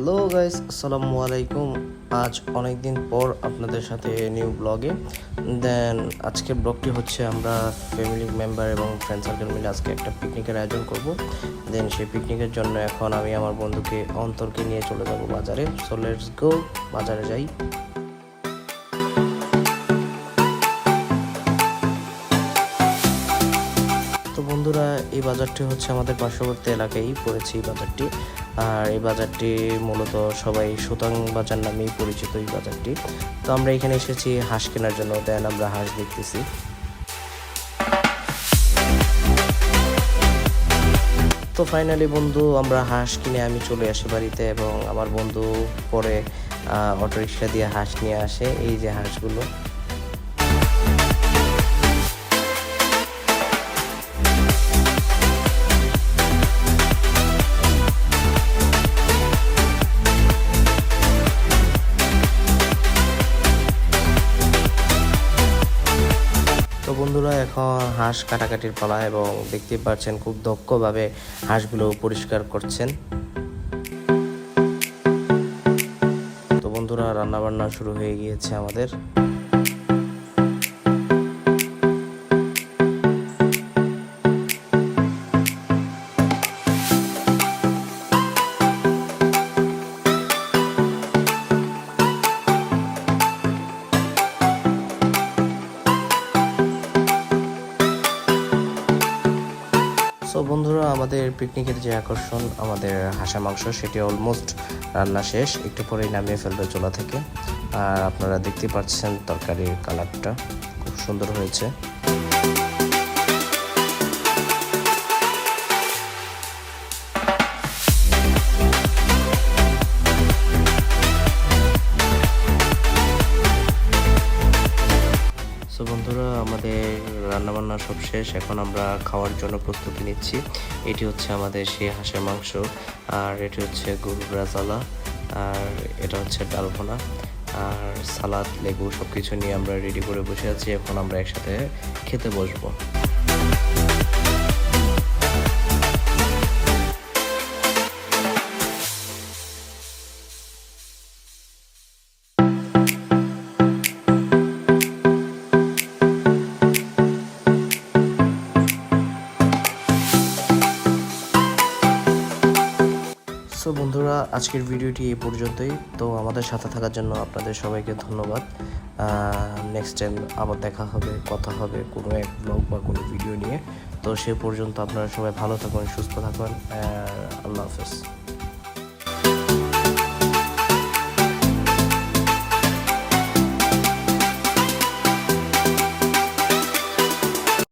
Hello guys, আসসালামু আলাইকুম। আজ অনেক দিন পর আপনাদের সাথে নিউ ব্লগে আজকের ব্লগটি হচ্ছে আমরা ফ্যামিলি মেম্বার এবং ফ্রেন্ড সার্কেল মিলে আজকে একটা পিকনিকের আয়োজন করব। সেই পিকনিকের জন্য এখন আমি আমার বন্ধুকে অন্তরকে নিয়ে চলে যাব বাজারে। সো লেটস গো, বাজারে যাই। তো বন্ধুরা, এই বাজারটি হচ্ছে আমাদের পার্শ্ববর্তী এলাকায় পড়েছে এই বাজারটি। আর এই বাজারটি মূলত সবাই সুতাং বাজার নামেই পরিচিত এই বাজারটি। তো আমরা এখানে এসেছি হাঁস কেনার জন্য, আমরা হাঁস দেখতেছি। তো ফাইনালি বন্ধু, আমরা হাঁস কিনে আমি চলে আসি বাড়িতে এবং আমার বন্ধু পরে অটোরিক্সা দিয়ে হাঁস নিয়ে আসে। এই যে হাঁসগুলো, তো বন্ধুরা এখন হাঁস কাটাকাটির পালা এবং দেখতে পাচ্ছেন খুব দক্ষভাবে হাঁসগুলো পরিষ্কার করছেন। তো বন্ধুরা, রান্না বান্না শুরু হয়ে গিয়েছে আমাদের। সো বন্ধুরা, আমাদের পিকনিকের যে আকর্ষণ আমাদের হাঁসা মাংস, সেটি অলমোস্ট রান্না শেষ, একটু পরেই নামিয়ে ফেলবে চুলা থেকে। আর আপনারা দেখতে পাচ্ছেন তরকারির কালারটা খুব সুন্দর হয়েছে। তো বন্ধুরা, আমাদের রান্নাবান্না সব শেষ, এখন আমরা খাওয়ার জন্য প্রস্তুতি নিচ্ছি। এটি হচ্ছে আমাদের সেই হাঁসের মাংস, আর এটি হচ্ছে গরুর রাজালা, আর এটা হচ্ছে ডাল ভুনা, আর সালাদ, লেবু সব কিছু নিয়ে আমরা রেডি করে বসে আছি। এখন আমরা একসাথে খেতে বসবো। সো বন্ধুরা, আজকের ভিডিওটি এই পর্যন্তই। তো আমাদের সাথে থাকার জন্য আপনাদের সবাইকে ধন্যবাদ। নেক্সট টাইম আবার দেখা হবে, কথা হবে কোনো এক ব্লগ বা কোনো ভিডিও নিয়ে। তো সে পর্যন্ত আপনারা সবাই ভালো থাকুন, সুস্থ থাকুন। আল্লাহ হাফেজ।